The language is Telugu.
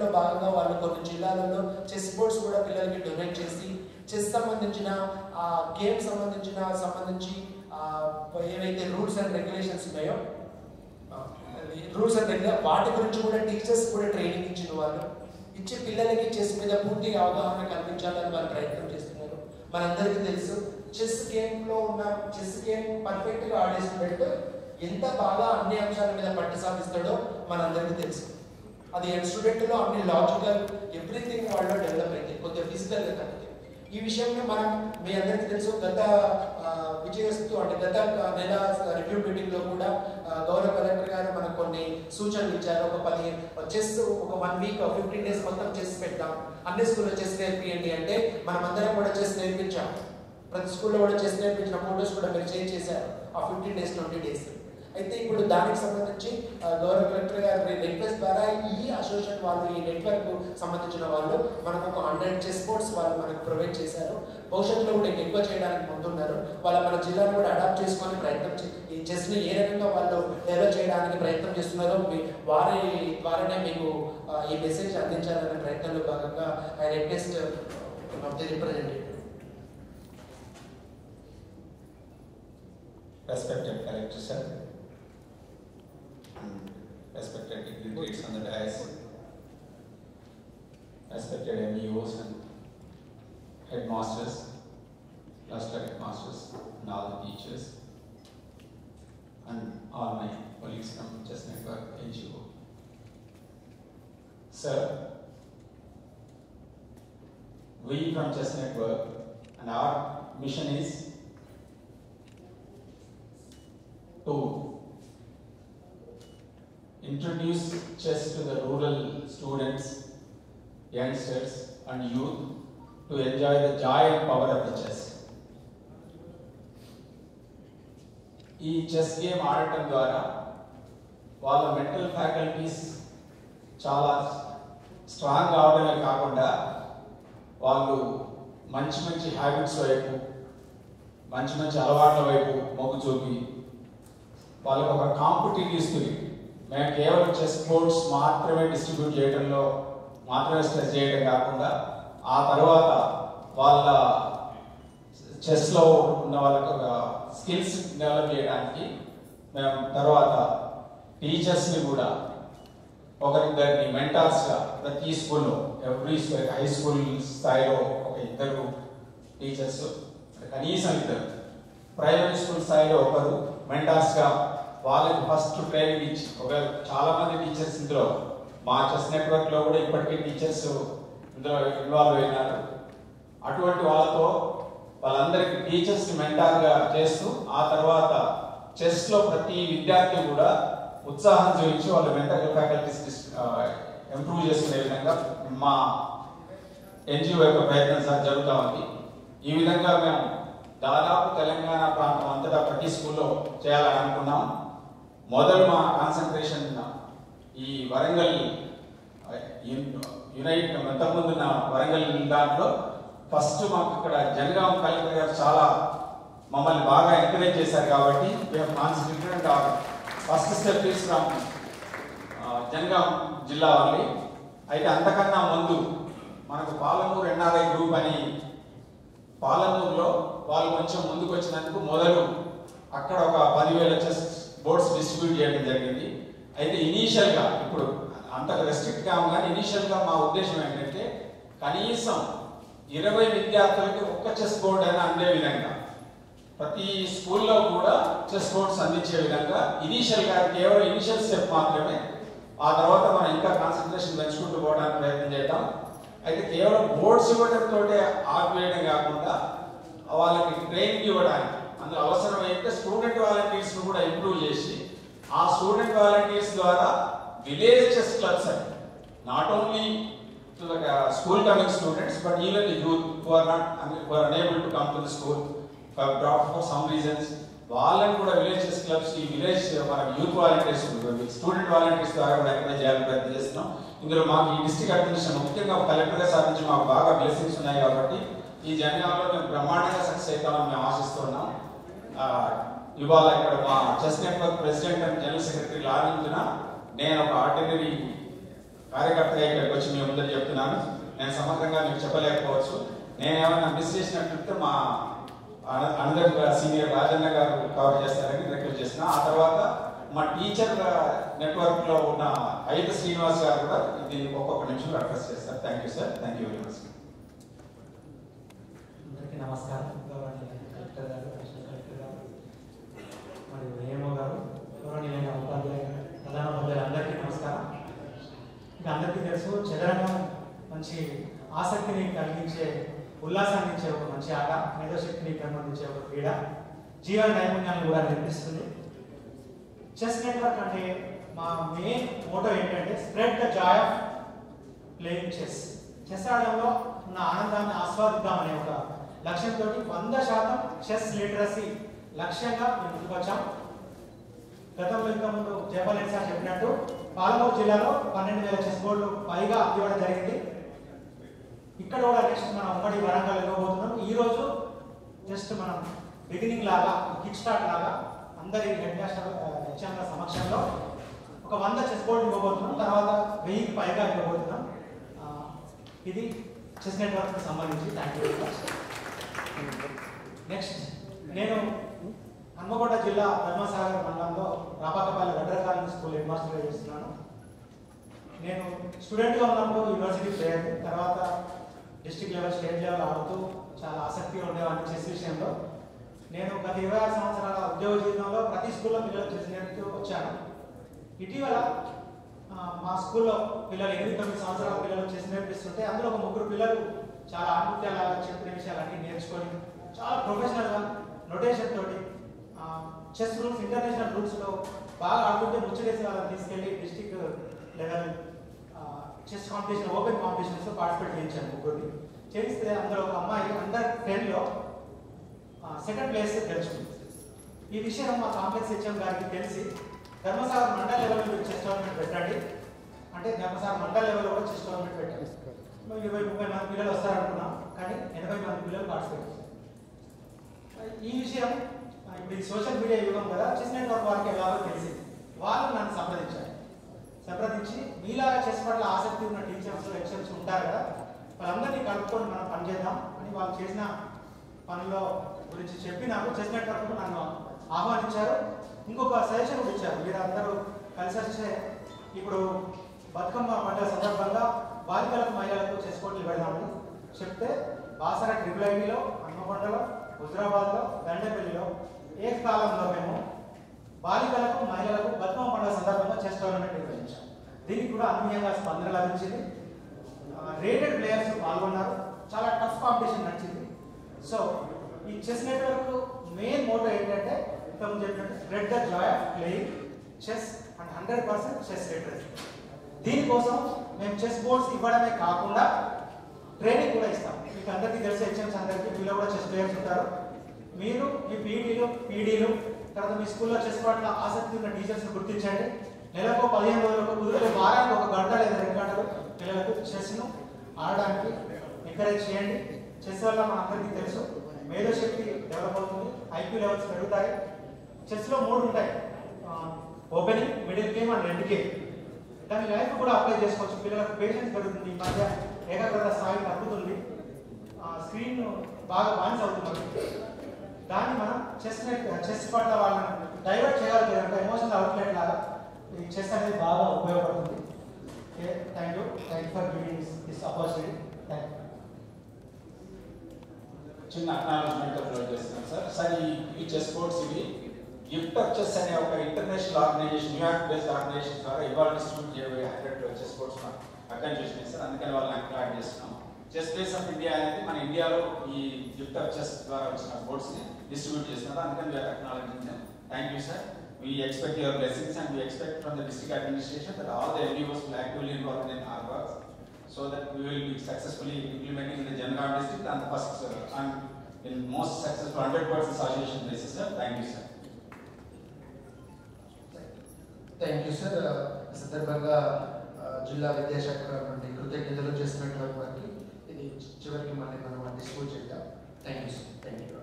ప్రాజెక్ట్లో భాగంగా వాళ్ళు కొన్ని జిల్లాలలో చెస్ బోర్డ్స్ కూడా పిల్లలకి డొనేట్ చేసి చెస్ సంబంధించిన గేమ్ సంబంధించి ఏవైతే రూల్స్ అండ్ రెగ్యులేషన్స్ ఉన్నాయో వాటి గురించి కూడా టీచర్స్ కూడా ట్రైనింగ్ ఇచ్చిన వాళ్ళు ఇచ్చి పిల్లలకి చెస్ మీద పూర్తిగా అవగాహన కల్పించాలని వాళ్ళు ప్రయత్నం చేస్తున్నారు. మనందరికీ తెలుసు చెస్ గేమ్ పర్ఫెక్ట్గా ఆడే స్టూడెంట్ ఎంత బాగా అన్ని అంశాల మీద పట్టు సాధిస్తాడో మనందరికీ తెలుసు. అది స్టూడెంట్లో అన్ని లాజికల్ ఎవ్రీథింగ్ వాళ్ళు డెవలప్ అయితే కొద్దిగా ఫిజికల్గా కలిగి ఈ విషయంలో మనం మీ అందరికీ తెలుసు గత విజయస్తు అంటే గత నెల రివ్యూ మీటింగ్లో కూడా గౌరవ కలెక్టర్ గారు మనకు కొన్ని సూచనలు ఇచ్చారు. చెస్ ఒక 1 వీక్ 15 days మొత్తం చెస్ పెట్టాం, అన్ని స్కూల్లో చెస్ నేర్పియండి అంటే మనం అందరం కూడా చెస్ నేర్పించాం. ప్రతి స్కూల్లో కూడా చెస్ నేర్పించిన ఫోటోస్ కూడా మీరు షేర్ చేశారు ఆ 15 days 20 days. అయితే ఇప్పుడు దానికి సంబంధించి గౌరవ కలెక్టర్ గారి రిక్వెస్ట్ ద్వారా ఈ అసోసియేషన్ వాళ్ళు ఈ నెట్వర్క్ సంబంధించిన వాళ్ళు మనకు ఒక 100 చెస్ బోర్డ్స్ వాళ్ళు మనకు ప్రొవైడ్ చేశారు. భవిష్యత్తులో కూడా ఎక్కువ చేయడానికి ముందున్నారు. మన జిల్లాను కూడా అడాప్ట్ చేసుకొని ప్రయత్నం ఈ చెస్ని ఏ రకంగా వాళ్ళు డెవలప్ చేయడానికి ప్రయత్నం చేస్తున్నారో వారి ద్వారానే మీకు ఈ మెసేజ్ అందించాలనే ప్రయత్నంలో భాగంగా I request of the representative. Respected Collector Sir, respected dignitaries on the dais, respected MEOs and headmasters, cluster headmasters, and all the teachers, and all my colleagues from Chess Network NGO. Sir, we from Chess Network and our mission is to introduce chess to the rural students, youngsters and youth to enjoy the joy and power of the chess. ఈ చెస్ గేమ్ ఆడటం ద్వారా వాళ్ళ మెంటల్ ఫ్యాకల్టీస్ చాలా స్ట్రాంగ్ అవడమే కాకుండా వాళ్ళు మంచి హ్యాబిట్స్ వైపు మంచి అలవాట్ల వైపు మొగ్గు చూపి వాళ్ళకి ఒక కాంపిటేటివ్ స్పిరిట్, మేము కేవలం చెస్ బోర్డ్స్ మాత్రమే డిస్ట్రిబ్యూట్ చేయడంలో మాత్రమే స్ట్రెస్ చేయడం కాకుండా ఆ తర్వాత వాళ్ళ చెస్లో ఉన్న వాళ్ళకి ఒక స్కిల్స్ డెవలప్ చేయడానికి మేము తర్వాత టీచర్స్ని కూడా ఒకరిద్దరిని మెంటార్స్గా ప్రతి స్కూల్లో ఎవ్రీ హై స్కూల్ స్థాయిలో ఒక 2 టీచర్స్, కనీసం 2 ప్రైమరీ స్కూల్ స్థాయిలో ఒకరు మెంటార్స్గా వాళ్ళకి ఫస్ట్ ట్రైనింగ్ ఇచ్చి చాలా మంది టీచర్స్ ఇందులో మా చెస్ నెట్వర్క్లో కూడా ఇప్పటికే టీచర్స్ ఇందులో ఇన్వాల్వ్ అయినారు. అటువంటి వాళ్ళందరికీ టీచర్స్ని మెంటార్గా చేస్తూ ఆ తర్వాత చెస్లో ప్రతి విద్యార్థి కూడా ఉత్సాహం చూపించి వాళ్ళ మెంటల్ ఫ్యాకల్టీస్ ఇంప్రూవ్ చేసుకునే విధంగా మా ఎన్జిఓ యొక్క ప్రయత్నం జరుగుతూ ఉంది. ఈ విధంగా మేము దాదాపు తెలంగాణ ప్రాంతం అంతటా ప్రతి స్కూల్లో చేయాలని అనుకున్నాం. మొదలు మా కాన్సన్ట్రేషన్ ఈ వరంగల్ యునైట్ ఇంతకుముందున్న వరంగల్ దాంట్లో ఫస్ట్ మాకు ఇక్కడ జనగాం కలెక్టర్ గారు చాలా మమ్మల్ని బాగా ఎంకరేజ్ చేశారు కాబట్టి మేము కాన్సన్ట్రేటెడ్ ఫస్ట్ స్టెప్ తీసుకున్నాం జనగాం జిల్లా వాళ్ళని. అయితే అంతకన్నా ముందు మనకు పాలమూరు ఎన్ఆర్ఐ గ్రూప్ అని పాలమూరులో వాళ్ళు కొంచెం ముందుకు వచ్చినందుకు మొదలు అక్కడ ఒక 10,000 చెస్ బోర్డ్స్ డిస్ట్రిబ్యూట్ చేయడం జరిగింది. అయితే ఇనీషియల్గా ఇప్పుడు అంత రెస్ట్రిక్ట్ కాము కానీ ఇనీషియల్గా మా ఉద్దేశం ఏంటంటే కనీసం 20 విద్యార్థులకి ఒక్క చెస్ బోర్డ్ అయినా అందే విధంగా ప్రతి స్కూల్లో కూడా చెస్ బోర్డ్స్ అందించే విధంగా ఇనీషియల్గా కేవలం ఇనీషియల్ స్టెప్ మాత్రమే. ఆ తర్వాత మనం ఇంకా కాన్సన్ట్రేషన్ పెంచుకుంటూ పోవడానికి ప్రయత్నం చేద్దాం. అయితే కేవలం బోర్డ్స్ ఇవ్వడంతో ఆపివేయడం కాకుండా వాళ్ళకి ట్రైనింగ్ ఇవ్వడానికి అందులో అవసరమైతే స్టూడెంట్ వాలంటీర్స్ కూడా ఇంప్రూవ్ చేసి ఆ స్టూడెంట్ వాలంటీర్స్ ద్వారా విలేజ్ చెస్ క్లబ్స్ అని not only to the school coming students but even the youth who are unable to come to the school for some reasons వాళ్ళని కూడా విలేజ్ చెస్ క్లబ్స్ ఈ విలేజ్ మన యూత్ వాలంటీర్స్ స్టూడెంట్ వాలంటీర్స్ ద్వారా కూడా ఎంకరేజ్ చేయాలని ప్రయత్నం చేస్తున్నాం. ఇందులో మాకు ఈ డిస్ట్రిక్ట్ అడ్మినిస్ట్రేషన్ ముఖ్యంగా కలెక్టర్గా సాధించి మాకు బాగా బ్లెస్సింగ్స్ ఉన్నాయి కాబట్టి ఈ జనగాంలో మేము బ్రహ్మాండంగా సక్సెస్ అవుతామని మేము ఆశిస్తున్నాం. ఇవాళ ఇక్కడ మా chess network president and general secretary లాగించిన నేను ఒక ఆర్డినరీ కార్యకర్తగా ఇక్కడికి వచ్చి మీ ముందర చెప్తున్నాను. నేను సమగ్రంగా మీకు చెప్పలేకపోవచ్చు. నేను ఏమైనా మిస్ చేసినట్లయితే మా అందరి సీనియర్ రాజన్న గారు కవర్ చేస్తారని రిక్వెస్ట్ చేసిన. ఆ తర్వాత మా టీచర్ నెట్వర్క్ లో ఉన్న ఐదు శ్రీనివాస్ గారు కూడా ఇది ఒక్కొక్క నిమిషం రిక్వెస్ట్ చేస్తారు. Thank you sir. Thank you very much. అందరికీ నమస్కారం. గౌరవనీయులైన కలెక్టర్ గారు, అడిషనల్ కలెక్టర్ గారు మరియు ఏఎంఓ గారు, గౌరవనీయులైన ఉపాధ్యాయులు, ప్రధానోపాధ్యాయులు అందరికీ నమస్కారం. ఇక అందరికీ తెలుసు, చదరంగం మంచి ఆసక్తిని కలిగించే, ఉల్లాసాన్ని ఇచ్చే ఒక మంచి ఆట, మేధోశక్తిని పెంపొందించే ఒక క్రీడ, జీవన నైపుణ్యాలను కూడా నిర్మిస్తుంది. చెస్ నెట్వర్క్ అంటే మా మెయిన్ మోటో ఏంటంటే spread the joy of playing chess. Chess ఆడడంలో ఉన్న ఆనందాన్ని ఆస్వాదిద్దామనే ఒక లక్ష్యంతో 100% చెస్ లిటరసీ లక్ష్యంగా మేము ముందుకు వచ్చాం. గతంలో ఇంకా ముందు జయపాల్ సార్ చెప్పినట్టు పాలమూరు జిల్లాలో 12,000 చెస్ బోర్డులు పైగా ఇవ్వడం జరిగింది. ఇక్కడ కూడా నెక్స్ట్ మనం ఉమ్మడి వరంగల్ ఇవ్వబోతున్నాం. ఈ రోజు జస్ట్ మనం బిగినింగ్ లాగా, కిక్ స్టార్ట్ లాగా అందరి హెడ్ మాస్టర్ హెచ్ఎంల సమక్షంలో ఒక 100 చెస్ బోర్డు ఇవ్వబోతున్నాం. తర్వాత 1000కి పైగా ఇవ్వబోతున్నాం. ఇది చెస్ నెట్వర్క్ కి సంబంధించి. Thank you very much. Next, నేను హన్మకొండ జిల్లా ధర్మసాగర్ మండలంలో రాపాకపల్లి వెంకటకాలనీ స్కూల్ హెడ్ మాస్టర్గా చేస్తున్నాను. నేను స్టూడెంట్గా ఉన్నప్పుడు యూనివర్సిటీ ప్లేయర్, తర్వాత డిస్ట్రిక్ట్ లెవెల్, స్టేట్ లెవెల్ ఆడుతూ చాలా ఆసక్తిగా ఉండేవాడిని చెస్ విషయంలో. నేను గత 26 సంవత్సరాల ఉద్యోగ జీవితంలో ప్రతి స్కూల్లో పిల్లలు చెస్ నేర్పుతూ వచ్చాను. ఇటీవల మా స్కూల్లో పిల్లలు 8-9 సంవత్సరాల పిల్లలు చెస్ నేర్పిస్తుంటే అందులో ఒక 3 పిల్లలు చాలా ఆత్మహత్యలాగా చెప్పిన విషయాలన్నీ నేర్చుకొని చాలా ప్రొఫెషనల్గా నోటేషన్ తోటి చెస్ రూల్స్, ఇంటర్నేషనల్ రూల్స్లో బాగా ఆడుతుంటే ముచ్చటేసి వాళ్ళని తీసుకెళ్ళి district level chess competition, open కాంపిటీషన్స్లో పార్టిసిపేట్ చేయించాను. 3 చేయిస్తే అందులో ఒక అమ్మాయి అండర్ 10లో సెకండ్ ప్లేస్ గెలుచుకుంది. ఈ విషయం మా కాంప్లెక్స్ హెచ్ఎం గారికి తెలిసి ధర్మసాగర్ మండల్ లెవెల్లో మీరు చెస్ టోర్నమెంట్ పెట్టండి అంటే ధర్మసాగర్ మండల్ లెవెల్లో కూడా చెస్ టోర్నమెంట్ పెట్టండి. 20-30 మంది పిల్లలు వస్తారనుకున్నాం, కానీ 80 మంది పిల్లలు పార్టిసిపేట్ చేశారు. ఈ విషయం ఇప్పుడు ఈ సోషల్ మీడియా యుగం కదా, చెస్ నెట్వర్క్ వారికి ఎలాగో తెలిసింది. వాళ్ళు నన్ను సంప్రదించి మీలాగా చెస్ పట్ల ఆసక్తి ఉన్న టీచర్స్, లెక్చర్స్ ఉంటారు కదా, వాళ్ళందరినీ కలుపుకొని మనం పనిచేద్దాం అని వాళ్ళు చేసిన పనుల గురించి చెప్పి నాకు చెస్ నెట్వర్క్ నన్ను ఆహ్వానించారు. ఇంకొక సజెషన్ కూడా ఇచ్చారు, మీరు అందరూ కలిసి వచ్చే ఇప్పుడు బతుకమ్మ పండుగ సందర్భంగా బాలికలకు, మహిళలకు చెస్ పోటీలు పెడదామని చెప్తే బాసర ట్రిపుల్ హన్మకొండలో, హుజరాబాద్లో, దండపల్లిలో ఏకకాలంలో మేము బాలికలకు, మహిళలకు బతుకమ్మ పండుగ సందర్భంగా చెస్ టోర్నమెంట్ నిర్వహించాం. దీనికి కూడా అనూహ్యంగా స్పందన లభించింది. రేటెడ్ ప్లేయర్స్ పాల్గొన్నారు. చాలా టఫ్ కాంపిటీషన్ నడిచింది. సో ఈ చెస్ నెట్వర్క్ మెయిన్ మోటో ఏంటంటే ఇంతకు చెప్పినట్టు spread the joy of playing chess and 100% chess literacy. దీనికోసం మేము చెస్ బోర్డ్స్ ఇవ్వడమే కాకుండా ట్రైనింగ్ కూడా ఇస్తాం. మీకు అందరికీ తెలిసే హెచ్ఎంస్ అందరికీ వీళ్ళు కూడా చెస్ ప్లేయర్స్ ఉంటారు. మీరు మీ పీడీలు తర్వాత మీ స్కూల్లో చెస్ పట్ల ఆసక్తి ఉన్న టీచర్స్ని గుర్తించండి. నెలకు 15 రోజులకు కుదిరితే వారానికి 1 గంట లేదా 2 గంటలు పిల్లలకు చెస్ను ఆడడానికి ఎంకరేజ్ చేయండి. చెస్ వల్ల మన అందరికీ తెలుసు మేధోశక్తి డెవలప్ అవుతుంది, ఐక్యూ లెవెల్స్ పెరుగుతాయి. చెస్లో 3 ఉంటాయి, opening, middle game and end game. దాని లైఫ్ కూడా అప్లై చేసుకోవచ్చు. పిల్లలకు పేషెన్స్ పెరుగుతుంది, ఈ మధ్య ఏకాగ్రత స్థాయి తగ్గుతుంది, స్క్రీన్ బాగా బాన్స్ అవుతుంది. దాన్ని మనం చెస్ పట్ల వాళ్ళని డైవర్ట్ చేయాలి అంటే ఎమోషనల్ అవుట్లెట్ లాగా ఈ చెస్ అనేది బాగా ఉపయోగపడుతుంది. Thank you for giving this opportunity. Thank you. చిన్న అక్నాలజ్మెంట్ అప్లోడ్ చేస్తున్నాం సార్. ఈ చెస్ బోర్డ్స్ ఇవి గిఫ్ట్ ఆఫ్ చెస్ అనే ఒక international organisation, New York based organisation ద్వారా ఇవాళ డిస్ట్రిబ్యూట్ చేయబోయే 100 చెస్ బోర్డ్స్ అక్కడి చేసినాయి సార్. అందుకని వాళ్ళని అక్లాడ్ చేస్తున్నాం. చెస్ ప్లేస్ ఆఫ్ ఇండియా అనేది మన ఇండియాలో ఈ గిఫ్ట్ ఆఫ్ చెస్ ద్వారా వచ్చిన బోర్డ్స్ని డిస్ట్రిబ్యూట్ చేస్తున్నారు. అందుకని we're acknowledging them. Thank you sir. We expect your blessings and we expect from the district administration that all the NGOs will actively involved in our work so that we will be successfully implementing in the Janagaon district and the first and in most successful 100% association basis, sir. Thank you, sir. Thank you, sir. సందర్భంగా జిల్లా విద్యాశాఖ నుండి కృతజ్ఞతలు చేసినటువంటి వారికి ఇది చివరికి మళ్ళీ మనం డిస్పోజ్ చేద్దాం. Thank you sir. Thank you.